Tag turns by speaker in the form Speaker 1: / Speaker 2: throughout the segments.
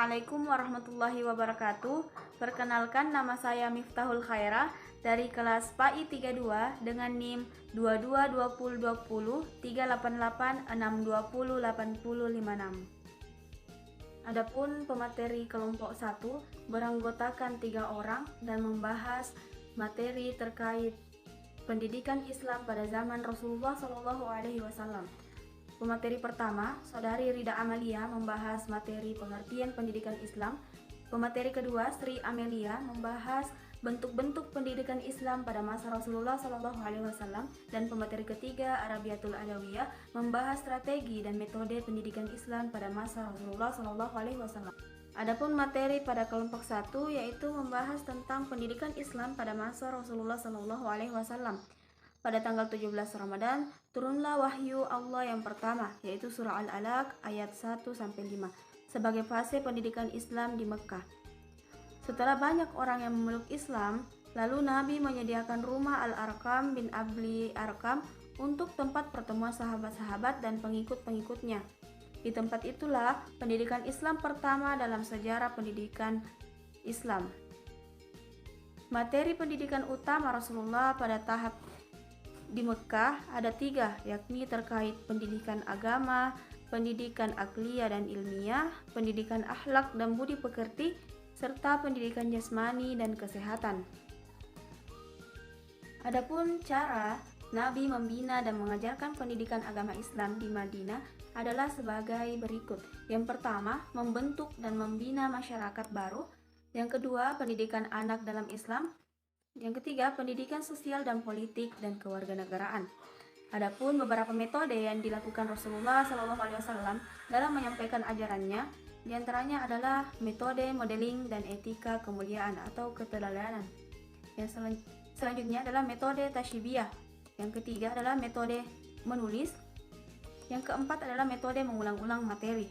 Speaker 1: Assalamualaikum warahmatullahi wabarakatuh. Perkenalkan, nama saya Miftahul Khairah dari kelas PAI 32 dengan NIM 222020 388 620 8056. Adapun pemateri kelompok 1 beranggotakan 3 orang dan membahas materi terkait pendidikan Islam pada zaman Rasulullah SAW. Pemateri pertama, Saudari Rida Amalia, membahas materi pengertian pendidikan Islam. Pemateri kedua, Sri Amelia, membahas bentuk-bentuk pendidikan Islam pada masa Rasulullah SAW. Dan pemateri ketiga, Arabiatul Adawiyah, membahas strategi dan metode pendidikan Islam pada masa Rasulullah SAW. Adapun materi pada kelompok 1 yaitu membahas tentang pendidikan Islam pada masa Rasulullah SAW. Pada tanggal 17 Ramadan, turunlah wahyu Allah yang pertama, yaitu surah Al-Alaq ayat 1-5, sebagai fase pendidikan Islam di Mekah. Setelah banyak orang yang memeluk Islam, lalu Nabi menyediakan rumah Al-Arqam bin Abli Arqam untuk tempat pertemuan sahabat-sahabat dan pengikut-pengikutnya. Di tempat itulah pendidikan Islam pertama dalam sejarah pendidikan Islam. Materi pendidikan utama Rasulullah pada tahap di Mekah ada 3, yakni terkait pendidikan agama, pendidikan akliyah dan ilmiah, pendidikan akhlak dan budi pekerti, serta pendidikan jasmani dan kesehatan. Adapun cara Nabi membina dan mengajarkan pendidikan agama Islam di Madinah adalah sebagai berikut. Yang pertama, membentuk dan membina masyarakat baru. Yang kedua, pendidikan anak dalam Islam. Yang ketiga, pendidikan sosial dan politik dan kewarganegaraan. Adapun beberapa metode yang dilakukan Rasulullah SAW dalam menyampaikan ajarannya, diantaranya adalah metode modeling dan etika kemuliaan atau keteladanan. Yang selanjutnya adalah metode tasyibiyah. Yang ketiga adalah metode menulis. Yang keempat adalah metode mengulang-ulang materi.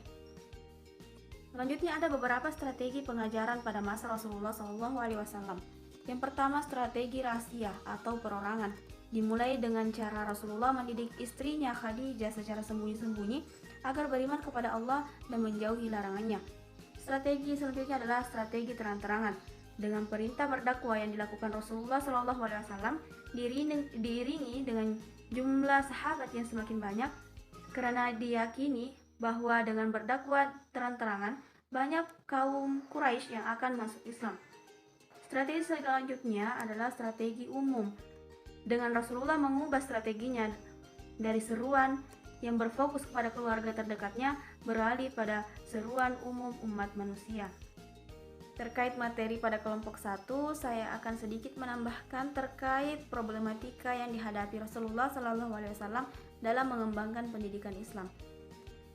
Speaker 1: Selanjutnya ada beberapa strategi pengajaran pada masa Rasulullah SAW. Yang pertama, strategi rahasia atau perorangan. Dimulai dengan cara Rasulullah mendidik istrinya Khadijah secara sembunyi-sembunyi agar beriman kepada Allah dan menjauhi larangannya. Strategi selanjutnya adalah strategi terang-terangan. Dengan perintah berdakwah yang dilakukan Rasulullah SAW diiringi dengan jumlah sahabat yang semakin banyak, karena diyakini bahwa dengan berdakwah terang-terangan banyak kaum Quraisy yang akan masuk Islam. Strategi selanjutnya adalah strategi umum. Dengan Rasulullah mengubah strateginya dari seruan yang berfokus kepada keluarga terdekatnya beralih pada seruan umum umat manusia. Terkait materi pada kelompok 1, saya akan sedikit menambahkan terkait problematika yang dihadapi Rasulullah SAW dalam mengembangkan pendidikan Islam,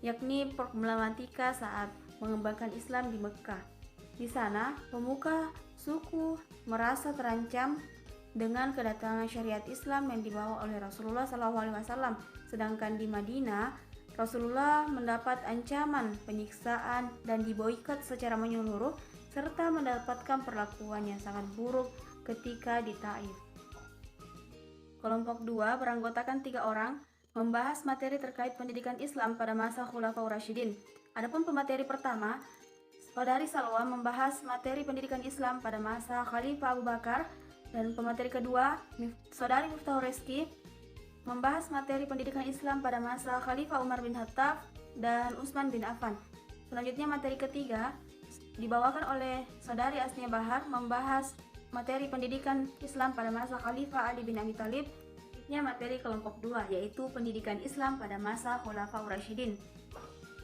Speaker 1: yakni problematika saat mengembangkan Islam di Mekah. Di sana, pemuka suku merasa terancam dengan kedatangan syariat Islam yang dibawa oleh Rasulullah SAW. Sedangkan di Madinah, Rasulullah mendapat ancaman penyiksaan dan diboikot secara menyeluruh, serta mendapatkan perlakuan yang sangat buruk ketika di Taif. Kelompok 2 beranggotakan 3 orang, membahas materi terkait pendidikan Islam pada masa Khulafaur Rasyidin. Adapun pemateri pertama, Saudari Salwa, membahas materi pendidikan Islam pada masa Khalifah Abu Bakar. Dan pemateri kedua, Saudari Miftahul Rizki, membahas materi pendidikan Islam pada masa Khalifah Umar bin Khattab dan Utsman bin Affan. Selanjutnya materi ketiga dibawakan oleh Saudari Asnia Bahar, membahas materi pendidikan Islam pada masa Khalifah Ali bin Abi Thalib. Selanjutnya materi kelompok 2 yaitu pendidikan Islam pada masa Khulafaur Rasyidin.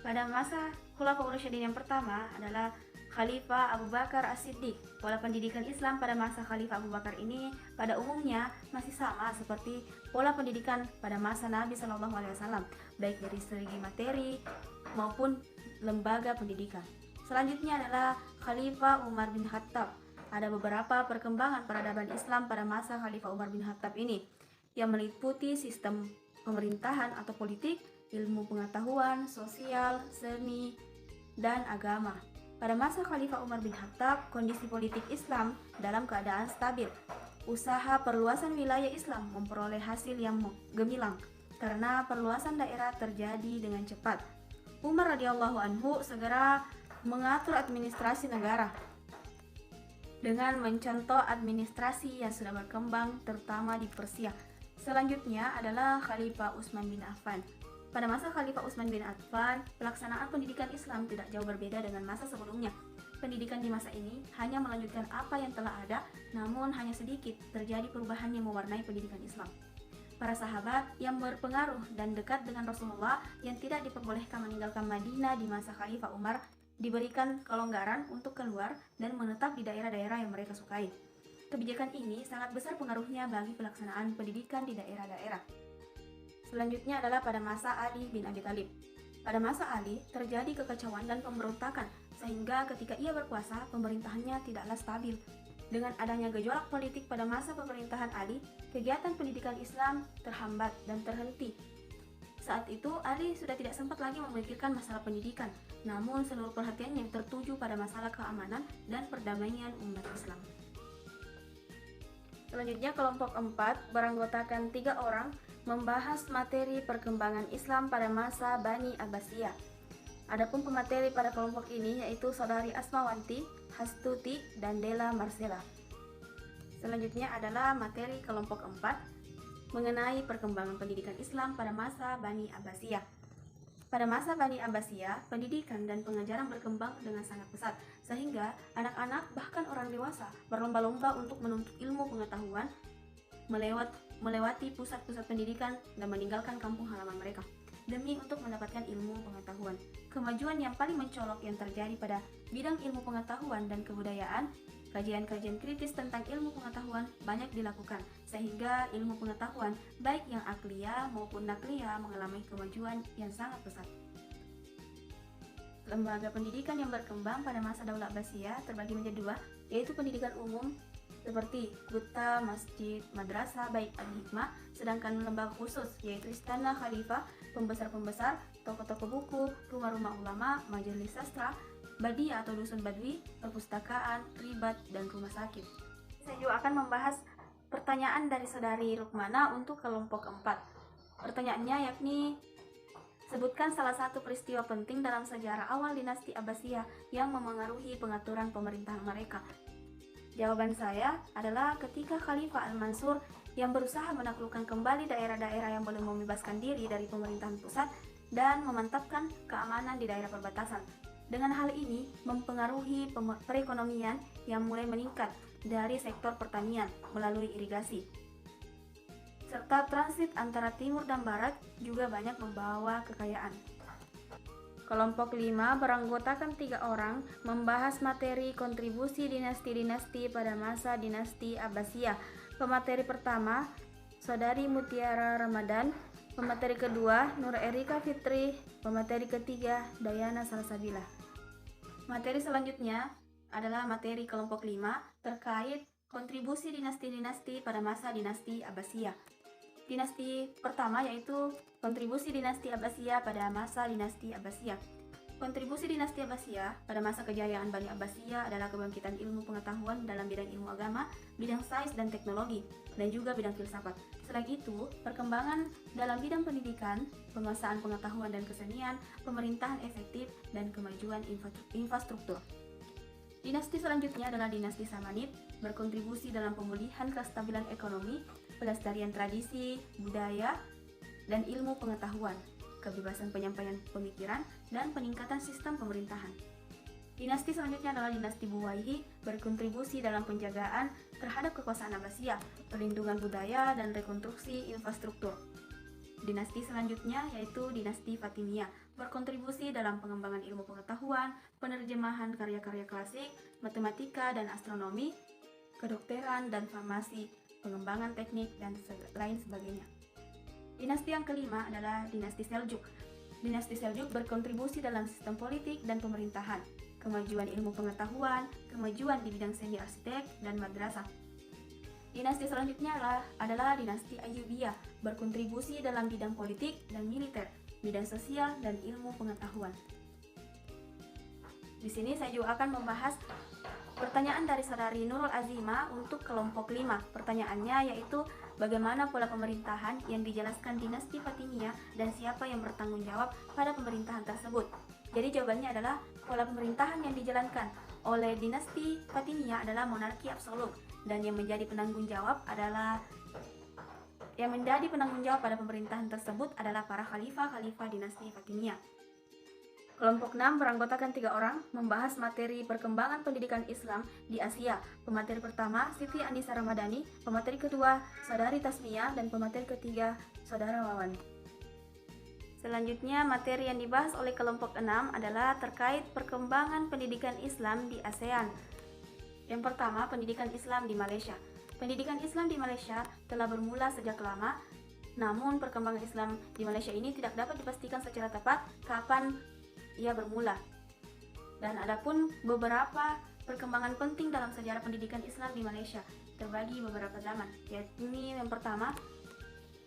Speaker 1: Pada masa Khulafaur Rasyidin yang pertama adalah Khalifah Abu Bakar As-Siddiq. Pola pendidikan Islam pada masa Khalifah Abu Bakar ini pada umumnya masih sama seperti pola pendidikan pada masa Nabi SAW, baik dari segi materi maupun lembaga pendidikan. Selanjutnya adalah Khalifah Umar bin Khattab. Ada beberapa perkembangan peradaban Islam pada masa Khalifah Umar bin Khattab ini, yang meliputi sistem pemerintahan atau politik, ilmu pengetahuan, sosial, seni, dan agama. Pada masa Khalifah Umar bin Khattab, kondisi politik Islam dalam keadaan stabil. Usaha perluasan wilayah Islam memperoleh hasil yang gemilang karena perluasan daerah terjadi dengan cepat. Umar radhiyallahu anhu segera mengatur administrasi negara dengan mencontoh administrasi yang sudah berkembang terutama di Persia. Selanjutnya adalah Khalifah Utsman bin Affan. Pada masa Khalifah Utsman bin Affan, pelaksanaan pendidikan Islam tidak jauh berbeda dengan masa sebelumnya. Pendidikan di masa ini hanya melanjutkan apa yang telah ada, namun hanya sedikit terjadi perubahan yang mewarnai pendidikan Islam. Para sahabat yang berpengaruh dan dekat dengan Rasulullah yang tidak diperbolehkan meninggalkan Madinah di masa Khalifah Umar diberikan kelonggaran untuk keluar dan menetap di daerah-daerah yang mereka sukai. Kebijakan ini sangat besar pengaruhnya bagi pelaksanaan pendidikan di daerah-daerah. Selanjutnya adalah pada masa Ali bin Abi Thalib. Pada masa Ali terjadi kekacauan dan pemberontakan sehingga ketika ia berkuasa pemerintahannya tidaklah stabil. Dengan adanya gejolak politik pada masa pemerintahan Ali, kegiatan pendidikan Islam terhambat dan terhenti. Saat itu Ali sudah tidak sempat lagi memikirkan masalah pendidikan, namun seluruh perhatiannya tertuju pada masalah keamanan dan perdamaian umat Islam. Selanjutnya kelompok 4 beranggotakan 3 orang membahas materi perkembangan Islam pada masa Bani Abbasiyah. Adapun pemateri pada kelompok ini yaitu Saudari Asmawanti, Hastuti, dan Della Marcella. Selanjutnya adalah materi kelompok 4 mengenai perkembangan pendidikan Islam pada masa Bani Abbasiyah. Pada masa Bani Abbasiyah, pendidikan dan pengajaran berkembang dengan sangat pesat, sehingga anak-anak bahkan orang dewasa berlomba-lomba untuk menuntut ilmu pengetahuan melewati pusat-pusat pendidikan dan meninggalkan kampung halaman mereka demi untuk mendapatkan ilmu pengetahuan. Kemajuan yang paling mencolok yang terjadi pada bidang ilmu pengetahuan dan kebudayaan, kajian-kajian kritis tentang ilmu pengetahuan banyak dilakukan, sehingga ilmu pengetahuan baik yang akliyah maupun nakliyah mengalami kemajuan yang sangat pesat. Lembaga pendidikan yang berkembang pada masa Daulah Abbasiyah terbagi menjadi 2, yaitu pendidikan umum seperti kota, masjid, madrasah, baik al-hikmah, sedangkan lembaga khusus yaitu istana khalifah, pembesar-pembesar, toko-toko buku, rumah-rumah ulama, majelis sastra, badia atau dusun badui, perpustakaan, ribat, dan rumah sakit. Saya juga akan membahas pertanyaan dari saudari Rukmana untuk kelompok 4. Pertanyaannya yakni, sebutkan salah satu peristiwa penting dalam sejarah awal dinasti Abbasiyah yang memengaruhi pengaturan pemerintahan mereka. Jawaban saya adalah ketika Khalifah Al-Mansur yang berusaha menaklukkan kembali daerah-daerah yang belum membebaskan diri dari pemerintahan pusat dan memantapkan keamanan di daerah perbatasan. Dengan hal ini mempengaruhi perekonomian yang mulai meningkat dari sektor pertanian melalui irigasi. Serta transit antara timur dan barat juga banyak membawa kekayaan. Kelompok 5 beranggotakan 3 orang membahas materi kontribusi dinasti-dinasti pada masa dinasti Abbasiyah. Pemateri pertama, Saudari Mutiara Ramadan. Pemateri kedua, Nur Erika Fitri. Pemateri ketiga, Dayana Salsabila. Materi selanjutnya adalah materi kelompok 5 terkait kontribusi dinasti-dinasti pada masa dinasti Abbasiyah. Dinasti pertama yaitu kontribusi dinasti Abbasiyah pada masa dinasti Abbasiyah. Kontribusi dinasti Abbasiyah pada masa kejayaan Bani Abbasiyah adalah kebangkitan ilmu pengetahuan dalam bidang ilmu agama, bidang sains dan teknologi, dan juga bidang filsafat. Selain itu, perkembangan dalam bidang pendidikan, penguasaan pengetahuan dan kesenian, pemerintahan efektif, dan kemajuan infrastruktur. Dinasti selanjutnya adalah dinasti Samanid, berkontribusi dalam pemulihan kestabilan ekonomi, pelestarian tradisi, budaya, dan ilmu pengetahuan, kebebasan penyampaian pemikiran, dan peningkatan sistem pemerintahan. Dinasti selanjutnya adalah dinasti Buwaihi, berkontribusi dalam penjagaan terhadap kekuasaan Abbasiyah, perlindungan budaya, dan rekonstruksi infrastruktur. Dinasti selanjutnya yaitu dinasti Fatimiyah, berkontribusi dalam pengembangan ilmu pengetahuan, penerjemahan karya-karya klasik, matematika dan astronomi, kedokteran dan farmasi, pengembangan teknik, dan lain sebagainya. Dinasti yang kelima adalah dinasti Seljuk. Dinasti Seljuk berkontribusi dalam sistem politik dan pemerintahan, kemajuan ilmu pengetahuan, kemajuan di bidang seni arsitek dan madrasah. Dinasti selanjutnya adalah dinasti Ayyubiyah, berkontribusi dalam bidang politik dan militer, bidang sosial dan ilmu pengetahuan. Di sini saya juga akan membahas pertanyaan dari saudari Nurul Azima untuk kelompok 5. Pertanyaannya yaitu bagaimana pola pemerintahan yang dijelaskan dinasti Fatimiyah dan siapa yang bertanggung jawab pada pemerintahan tersebut. Jadi jawabannya adalah Pola pemerintahan yang dijalankan oleh dinasti Fatimiyah adalah monarki absolut, dan yang menjadi penanggung jawab pada pemerintahan tersebut adalah para khalifah dinasti Fatimiyah. Kelompok 6 beranggotakan 3 orang, membahas materi perkembangan pendidikan Islam di Asia. Pemateri pertama, Siti Andisa Ramadhani, pemateri kedua, Saudari Tasmiyah, dan pemateri ketiga, Saudara Wawan. Selanjutnya, materi yang dibahas oleh kelompok 6 adalah terkait perkembangan pendidikan Islam di ASEAN. Yang pertama, pendidikan Islam di Malaysia. Pendidikan Islam di Malaysia telah bermula sejak lama, namun perkembangan Islam di Malaysia ini tidak dapat dipastikan secara tepat kapan ia bermula. Dan adapun beberapa perkembangan penting dalam sejarah pendidikan Islam di Malaysia terbagi beberapa zaman, yaitu yang pertama,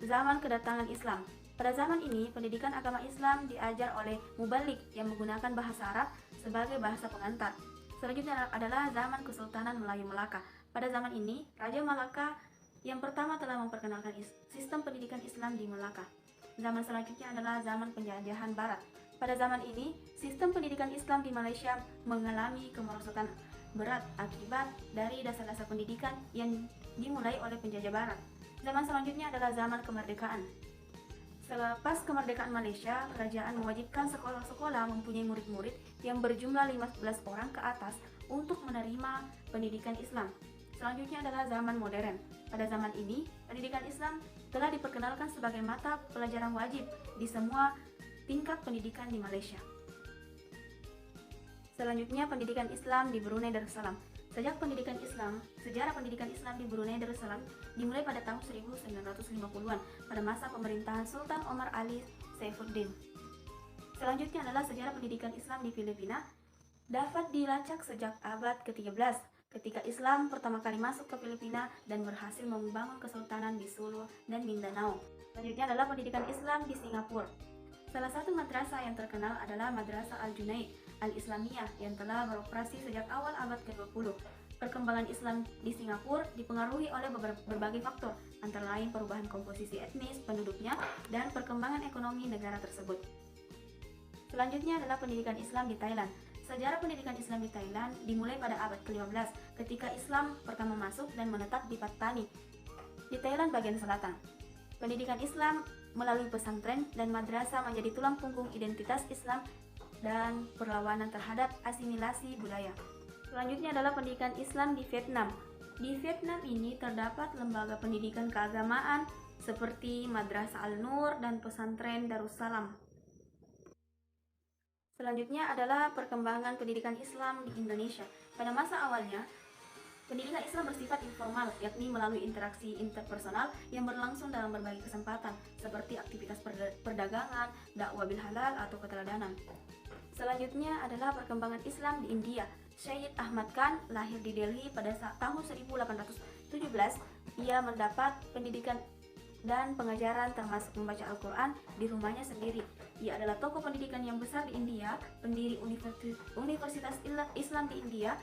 Speaker 1: zaman kedatangan Islam. Pada zaman ini, pendidikan agama Islam diajar oleh mubalik yang menggunakan bahasa Arab sebagai bahasa pengantar. Selanjutnya adalah zaman Kesultanan Melayu Melaka. Pada zaman ini, Raja Malaka yang pertama telah memperkenalkan sistem pendidikan Islam di Melaka. Zaman selanjutnya adalah zaman penjajahan Barat. Pada zaman ini, sistem pendidikan Islam di Malaysia mengalami kemerosotan berat akibat dari dasar-dasar pendidikan yang dimulai oleh penjajah Barat. Zaman selanjutnya adalah zaman kemerdekaan. Selepas kemerdekaan Malaysia, kerajaan mewajibkan sekolah-sekolah mempunyai murid-murid yang berjumlah 15 orang ke atas untuk menerima pendidikan Islam. Selanjutnya adalah zaman modern. Pada zaman ini, pendidikan Islam telah diperkenalkan sebagai mata pelajaran wajib di semua tingkat pendidikan di Malaysia. Selanjutnya, pendidikan Islam di Brunei Darussalam. Sejarah pendidikan Islam di Brunei Darussalam dimulai pada tahun 1950-an pada masa pemerintahan Sultan Omar Ali Saifuddin. Selanjutnya adalah sejarah pendidikan Islam di Filipina, dapat dilacak sejak abad ke-13 ketika Islam pertama kali masuk ke Filipina dan berhasil membangun kesultanan di Sulu dan Mindanao. Selanjutnya adalah pendidikan Islam di Singapura. Salah satu madrasah yang terkenal adalah Madrasah Al-Junaid Al-Islamiyah yang telah beroperasi sejak awal abad ke-20. Perkembangan Islam di Singapura dipengaruhi oleh berbagai faktor, antara lain perubahan komposisi etnis penduduknya dan perkembangan ekonomi negara tersebut. Selanjutnya adalah pendidikan Islam di Thailand. Sejarah pendidikan Islam di Thailand dimulai pada abad ke-15 ketika Islam pertama masuk dan menetap di Pattani, di Thailand bagian selatan. Pendidikan Islam melalui pesantren dan madrasah menjadi tulang punggung identitas Islam dan perlawanan terhadap asimilasi budaya. Selanjutnya adalah pendidikan Islam di Vietnam. Di Vietnam ini terdapat lembaga pendidikan keagamaan seperti Madrasah Al-Nur dan pesantren Darussalam. Selanjutnya adalah perkembangan pendidikan Islam di Indonesia. Pada masa awalnya, pendidikan Islam bersifat informal, yakni melalui interaksi interpersonal yang berlangsung dalam berbagai kesempatan, seperti aktivitas perdagangan, dakwah bil halal, atau keteladanan. Selanjutnya adalah perkembangan Islam di India. Syed Ahmad Khan lahir di Delhi pada tahun 1817. Ia mendapat pendidikan dan pengajaran termasuk membaca Al-Quran di rumahnya sendiri. Ia adalah tokoh pendidikan yang besar di India, pendiri Universitas Islam di India,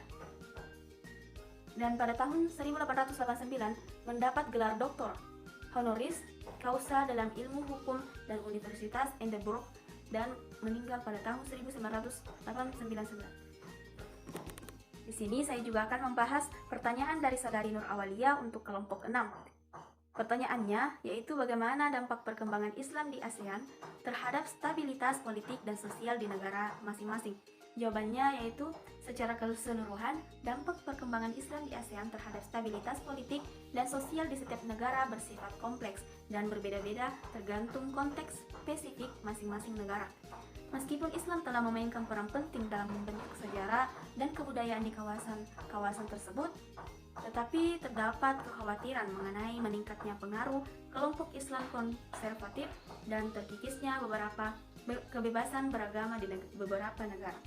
Speaker 1: dan pada tahun 1889 mendapat gelar doktor honoris causa dalam ilmu hukum dan Universitas Edinburgh dan meninggal pada tahun 1989. Di sini saya juga akan membahas pertanyaan dari Saudari Nur Awalia untuk kelompok 6. Pertanyaannya yaitu bagaimana dampak perkembangan Islam di ASEAN terhadap stabilitas politik dan sosial di negara masing-masing. Jawabannya yaitu secara keseluruhan, dampak perkembangan Islam di ASEAN terhadap stabilitas politik dan sosial di setiap negara bersifat kompleks dan berbeda-beda tergantung konteks spesifik masing-masing negara. Meskipun Islam telah memainkan peran penting dalam membentuk sejarah dan kebudayaan di kawasan tersebut, tetapi terdapat kekhawatiran mengenai meningkatnya pengaruh kelompok Islam konservatif dan terkikisnya beberapa kebebasan beragama di beberapa negara.